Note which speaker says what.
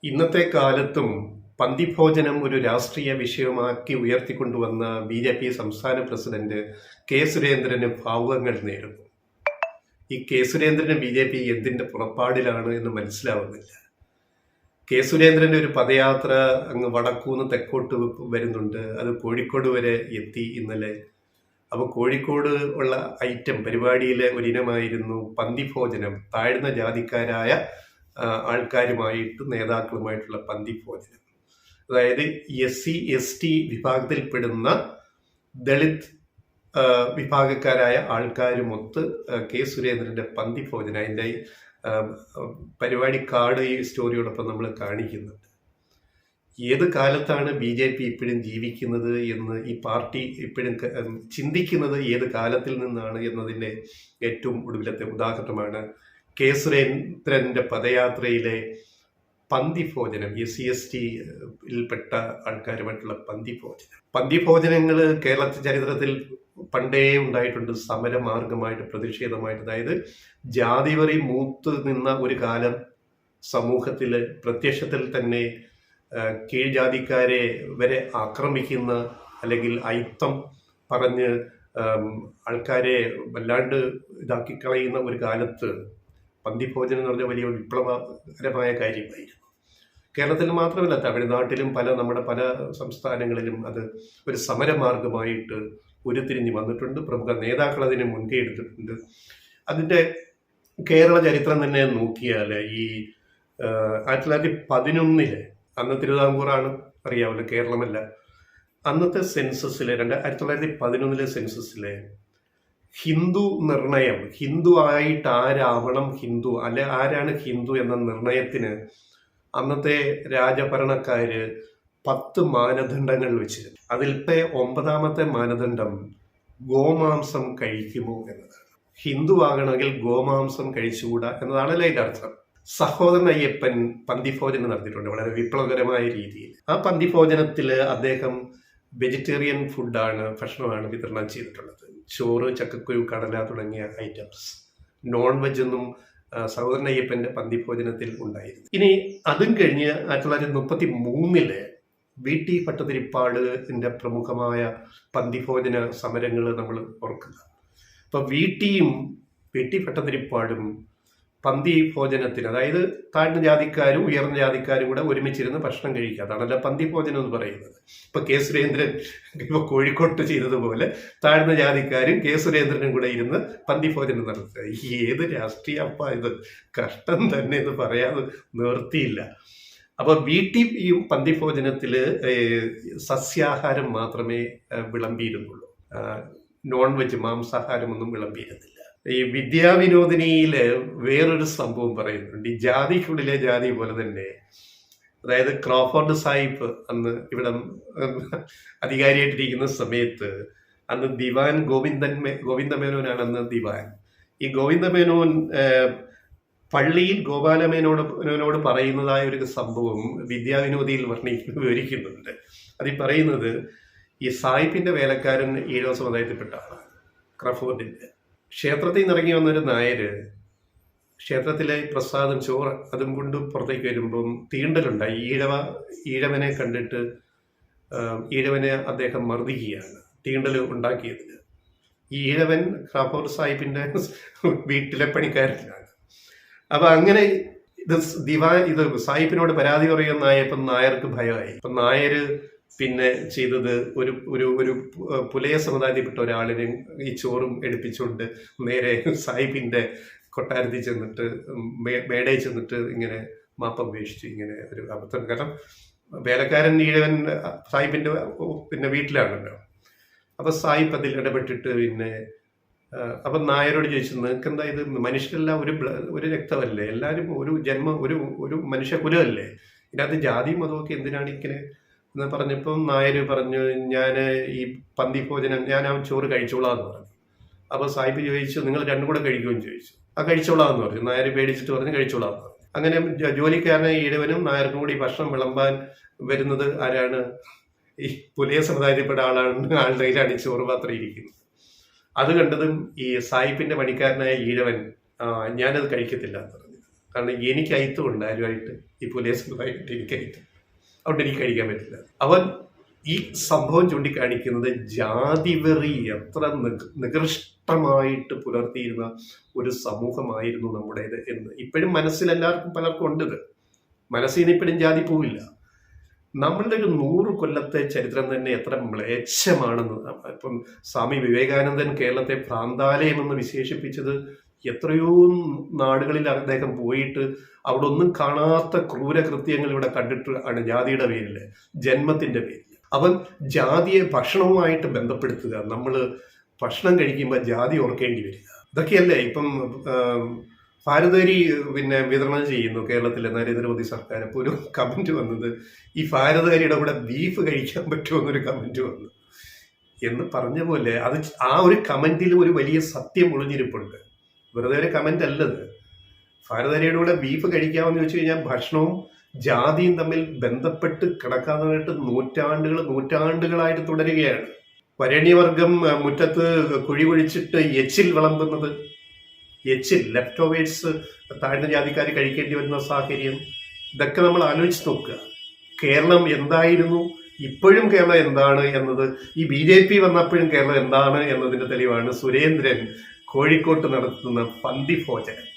Speaker 1: ഇന്നത്തെ കാലത്തും പന്തിഭോജനം ഒരു രാഷ്ട്രീയ വിഷയമാക്കി ഉയർത്തിക്കൊണ്ടുവന്ന ബി.ജെ.പി. സംസ്ഥാന പ്രസിഡന്റ് കെ. സുരേന്ദ്രന് ഭാവുകങ്ങൾ നേരുന്നു. ഈ കെ. സുരേന്ദ്രന് ബി.ജെ.പി. എന്തിന്റെ പുറപ്പാടിലാണ് എന്ന് മനസ്സിലാവുന്നില്ല. കെ. സുരേന്ദ്രന്റെ ഒരു പദയാത്ര അങ്ങ് വടക്കൂന്ന് തെക്കോട്ട് വരുന്നുണ്ട്. അത് കോഴിക്കോട് വരെ എത്തി ഇന്നലെ. അപ്പോൾ കോഴിക്കോട് ഉള്ള ഐറ്റം പരിപാടിയിലെ ഒരിനമായിരുന്നു പന്തിഭോജനം. താഴ്ന്ന ജാതിക്കാരായ ആൾക്കാരുമായിട്ട് നേതാക്കളുമായിട്ടുള്ള പന്തിഭോജനം. അതായത് SC/ST വിഭാഗത്തിൽപ്പെടുന്ന ദളിത് വിഭാഗക്കാരായ ആൾക്കാരുമൊത്ത് കെ. സുരേന്ദ്രന്റെ പന്തിഭോജനം, അതിൻ്റെ പരിപാടി കാർഡ് ഈ സ്റ്റോറിയോടൊപ്പം നമ്മൾ കാണിക്കുന്നുണ്ട്. ഏത് കാലത്താണ് ബി.ജെ.പി. ഇപ്പോഴും ജീവിക്കുന്നത് എന്ന് ഈ പാർട്ടി ഇപ്പോഴും ചിന്തിക്കുന്നത് ഏത് കാലത്തിൽ നിന്നാണ് എന്നതിൻ്റെ ഏറ്റവും ഒടുവിലത്തെ ഉദാഹരണമാണ് കെ. സുരേന്ദ്രന്റെ പദയാത്രയിലെ പന്തിഭോജനം. SC/ST-യിൽപ്പെട്ട ആൾക്കാരുമായിട്ടുള്ള പന്തിഭോജനങ്ങൾ കേരള ചരിത്രത്തിൽ പണ്ടേ ഉണ്ടായിട്ടുണ്ട്. സമരമാർഗമായിട്ട്, പ്രതിഷേധമായിട്ട്. അതായത് ജാതിവെറി മൂത്ത് നിന്ന ഒരു കാലം സമൂഹത്തിൽ പ്രത്യക്ഷത്തിൽ തന്നെ കീഴ്ജാതിക്കാരെ വരെ ആക്രമിക്കുന്ന, അല്ലെങ്കിൽ അയിത്തം പറഞ്ഞ് ആൾക്കാരെ വല്ലാണ്ട് ഇതാക്കി കളയുന്ന ഒരു കാലത്ത് പന്തിഭോജനം എന്ന് പറഞ്ഞാൽ വലിയ വിപ്ലവകരമായ കാര്യമായിരുന്നു. കേരളത്തിൽ മാത്രമല്ല, തമിഴ്നാട്ടിലും നമ്മുടെ പല സംസ്ഥാനങ്ങളിലും അത് ഒരു സമരമാർഗമായിട്ട് ഉരുത്തിരിഞ്ഞ് വന്നിട്ടുണ്ട്. പ്രമുഖ നേതാക്കൾ അതിന് മുൻകൈ എടുത്തിട്ടുണ്ട്. അതിൻ്റെ കേരള ചരിത്രം തന്നെ നോക്കിയാൽ ഈ 1911 അന്ന് തിരുവിതാംകൂറാണ്, അറിയാമല്ലോ, കേരളമല്ല. അന്നത്തെ സെൻസസിലെ 1911 സെൻസസിലെ ഹിന്ദു നിർണയം, ഹിന്ദു ആയിട്ട് ആരാവണം ഹിന്ദു, അല്ലെ ആരാണ് ഹിന്ദു എന്ന നിർണയത്തിന് അന്നത്തെ രാജഭരണക്കാര് 10 മാനദണ്ഡങ്ങൾ വെച്ചിരുന്നു. അതിലത്തെ 9ാമത്തെ മാനദണ്ഡം ഗോമാംസം കഴിക്കുമോ എന്നതാണ്. ഹിന്ദു ആകണമെങ്കിൽ ഗോമാംസം കഴിച്ചുകൂടാ എന്നതാണല്ലോ അതിൻ്റെ അർത്ഥം. സഹോദരൻ അയ്യപ്പൻ പന്തിഭോജനം നടത്തിയിട്ടുണ്ട് വളരെ വിപ്ലവകരമായ രീതിയിൽ. ആ പന്തിഭോജനത്തിൽ അദ്ദേഹം വെജിറ്റേറിയൻ ഭക്ഷണമാണ് വിതരണം ചെയ്തിട്ടുള്ളത്. ചോറ്, ചക്കക്കുരു, കടല തുടങ്ങിയ ഐറ്റംസ്. നോൺ വെജ് ഒന്നും സഹോദരൻ അയ്യപ്പന്റെ പന്തിഭോജനത്തിൽ ഉണ്ടായിരുന്നു. ഇനി അതും കഴിഞ്ഞ് 1933 VT ഭട്ടതിരിപ്പാടിന്റെ പ്രമുഖമായ പന്തിഭോജന സമരങ്ങൾ നമ്മൾ ഓർക്കുക. അപ്പൊ VT ഭട്ടതിരിപ്പാടും പന്തിഭോജനത്തിന്, അതായത് താഴ്ന്ന ജാതിക്കാരും ഉയർന്ന ജാതിക്കാരും കൂടെ ഒരുമിച്ചിരുന്ന് ഭക്ഷണം കഴിക്കുക, അതാണല്ലോ പന്തിഭോജനം എന്ന് പറയുന്നത്. ഇപ്പൊ കെ. സുരേന്ദ്രൻ ഇപ്പൊ കോഴിക്കോട്ട് ചെയ്തതുപോലെ താഴ്ന്ന ജാതിക്കാരും കെ. സുരേന്ദ്രനും കൂടെ ഇരുന്ന് പന്തിഭോജനം നടത്തുക. ഏത് രാഷ്ട്രീയ ഇത് കഷ്ടം തന്നെ എന്ന് പറയാതെ നിവർത്തിയില്ല. അപ്പൊ VTയും പന്തിഭോജനത്തില് സസ്യാഹാരം മാത്രമേ വിളമ്പിയിരുന്നുള്ളൂ. Non veg, മാംസാഹാരമൊന്നും വിളമ്പിയിരുന്നില്ല. ഈ വിദ്യാവിനോദിനിയില് വേറൊരു സംഭവം പറയുന്നുണ്ട്. ഈ ജാതിക്കുള്ളിലെ ജാതി പോലെ തന്നെ, അതായത് ക്രോഫോർഡ് സാഹിബ് അന്ന് ഇവിടെ അധികാരിയായിട്ടിരിക്കുന്ന സമയത്ത് അന്ന് ദിവാൻ ഗോവിന്ദമേനോനാണ് അന്ന് ദിവാൻ. ഈ ഗോവിന്ദമേനോൻ പള്ളിയിൽ ഗോപാലമേനോനോട് പറയുന്നതായ ഒരു സംഭവം വിദ്യാവിനോദിയിൽ വിവരിക്കുന്നുണ്ട്. അതിൽ പറയുന്നത്, ഈ സാഹിബിന്റെ വേലക്കാരൻ ഈഴവ സമുദായത്തിൽപ്പെട്ട ആളാണ്, ക്രഫോർഡിന്റെ. ക്ഷേത്രത്തിൽ നിന്ന് ഇറങ്ങി വന്നൊരു നായര് ക്ഷേത്രത്തിലെ പ്രസാദം, ചോറ് അതും കൊണ്ട് പുറത്തേക്ക് വരുമ്പം തീണ്ടലുണ്ടായി. ഈഴവനെ കണ്ടിട്ട് ഈഴവനെ അദ്ദേഹം മർദ്ദിക്കുകയാണ് തീണ്ടൽ ഉണ്ടാക്കിയതിന്. ഈ ഈഴവൻ ഖാഫൂർ സാഹിബിന്റെ വീട്ടിലെ പണിക്കാരനാണ്. അപ്പൊ അങ്ങനെ ഇത് സാഹിബിനോട് പരാതി പറയുന്നതായപ്പം നായർക്ക് ഭയമായി. അപ്പൊ നായര് പിന്നെ ചെയ്തത് ഒരു പുലയ സമുദായത്തിൽപ്പെട്ട ഒരാളിനെ ഈ ചോറും എടുപ്പിച്ചുകൊണ്ട് നേരെ സാഹിബിന്റെ കൊട്ടാരത്തിൽ ചെന്നിട്ട് മേടയിൽ ചെന്നിട്ട് ഇങ്ങനെ മാപ്പപേക്ഷിച്ചു. ഇങ്ങനെ ഒരു അബദ്ധം. കാരണം വേലക്കാരൻ ഈഴവൻ സാഹിബിന്റെ പിന്നെ വീട്ടിലാണല്ലോ. അപ്പൊ സാഹിബ് അതിൽ ഇടപെട്ടിട്ട് പിന്നെ അപ്പം നായരോട് ചോദിച്ചു, നിങ്ങൾക്ക് എന്താ ഇത്, മനുഷ്യരെല്ലാം ഒരു രക്തമല്ലേ, എല്ലാവരും ഒരു ഒരു മനുഷ്യകുലമല്ലേ, ഇതിനകത്ത് ജാതിയും മതമൊക്കെ എന്തിനാണ് ഇങ്ങനെ എന്ന് പറഞ്ഞപ്പം നായര് പറഞ്ഞു, ഞാൻ ഈ പന്തിഭോജനം ഞാൻ ആ ചോറ് കഴിച്ചോളാന്ന് പറഞ്ഞു. അപ്പൊ സാഹിബ് ചോദിച്ചു, നിങ്ങൾ രണ്ടും കൂടെ കഴിക്കുമെന്ന് ചോദിച്ചു. ആ കഴിച്ചോളാന്ന് പറഞ്ഞു. നായര് പേടിച്ചിട്ട് പറഞ്ഞു കഴിച്ചോളാന്ന് പറഞ്ഞു. അങ്ങനെ ജോലിക്കാരനെ ഈഴവനും നായർക്കും കൂടി ഭക്ഷണം വിളമ്പാൻ വരുന്നത് ആരാണ്? ഈ പുലിയ സമുദായത്തിൽപ്പെട്ട ആളുടെ കയ്യിലാണ് ഈ ചോറ് പാത്രം ഇരിക്കുന്നത്. അത് കണ്ടതും ഈ സാഹിബിന്റെ പണിക്കാരനായ ഈഴവൻ ഞാനത് കഴിക്കത്തില്ല എന്ന് പറഞ്ഞു. കാരണം എനിക്ക് അയിത്തമുണ്ട് ആരുമായിട്ട് ഈ പുലേസുമായിട്ട് എനിക്ക് അയിത്തം, അതുകൊണ്ട് എനിക്ക് കഴിക്കാൻ പറ്റില്ല. അവൻ ഈ സംഭവം ചൂണ്ടിക്കാണിക്കുന്നത് ജാതിവെറി എത്ര നികൃഷ്ടമായിട്ട് പുലർത്തിയിരുന്ന ഒരു സമൂഹമായിരുന്നു നമ്മുടേത് എന്ന് ഇപ്പോഴും മനസ്സിൽ എല്ലാവർക്കും പലർക്കും ഉണ്ട്. ഇത് മനസ്സിൽ നിന്ന് ഇപ്പോഴും ജാതി പോവില്ല. നമ്മളുടെ ഒരു 100 കൊല്ലത്തെ ചരിത്രം തന്നെ എത്ര മ്ലേച്ഛമാണെന്ന്. ഇപ്പം സ്വാമി വിവേകാനന്ദൻ കേരളത്തെ ഭ്രാന്താലയം എന്ന് വിശേഷിപ്പിച്ചത് എത്രയോ നാടുകളിൽ അദ്ദേഹം പോയിട്ട് അവിടെ ഒന്നും കാണാത്ത ക്രൂരകൃത്യങ്ങൾ ഇവിടെ കണ്ടിട്ട് ആണ് ജാതിയുടെ പേരിൽ, ജന്മത്തിന്റെ പേരിൽ. അവൻ ജാതിയെ ഭക്ഷണവുമായിട്ട് ബന്ധപ്പെടുത്തുക, നമ്മൾ ഭക്ഷണം കഴിക്കുമ്പോൾ ജാതി ഓർക്കേണ്ടി വരിക, ഇതൊക്കെയല്ലേ ഇപ്പം ഭാരതരി വിതരണം ചെയ്യുന്നു കേരളത്തിലെ നരേന്ദ്രമോദി സർക്കാർ. അപ്പോൾ ഒരു കമന്റ് വന്നത് ഈ ഭാരതരിയുടെ കൂടെ ബീഫ് കഴിക്കാൻ പറ്റുമോ എന്നൊരു കമന്റ് വന്നു. എന്ന് പറഞ്ഞ പോലെ അത് ആ ഒരു കമന്റിൽ ഒരു വലിയ സത്യം ഒളിഞ്ഞിരിപ്പുണ്ട്. വെറുതെ ഒരു കമന്റ് അല്ലത്. ഭാരതരിയുടെ കൂടെ ബീഫ് കഴിക്കാമെന്ന് ചോദിച്ചു കഴിഞ്ഞാൽ ഭക്ഷണവും ജാതിയും തമ്മിൽ ബന്ധപ്പെട്ട് കിടക്കാനായിട്ട് നൂറ്റാണ്ടുകളായിട്ട് തുടരുകയാണ്. വരേണ്യവർഗം മുറ്റത്ത് കുഴി കുഴിച്ചിട്ട് എച്ചിൽ വിളമ്പുന്നത്, എച്ചിൽ ലെഫ്റ്റ് ഓവേഴ്സ് താഴ്ന്ന ജാതിക്കാർ കഴിക്കേണ്ടി വരുന്ന സാഹചര്യം, ഇതൊക്കെ നമ്മൾ ആലോചിച്ച് നോക്കുക. കേരളം എന്തായിരുന്നു, ഇപ്പോഴും കേരളം എന്താണ് എന്നത്, ഈ BJP വന്നപ്പോഴും കേരളം എന്താണ് എന്നതിന്റെ തെളിവാണ് സുരേന്ദ്രൻ കോഴിക്കോട്ട് നടത്തുന്ന പന്തി ഭോജനം.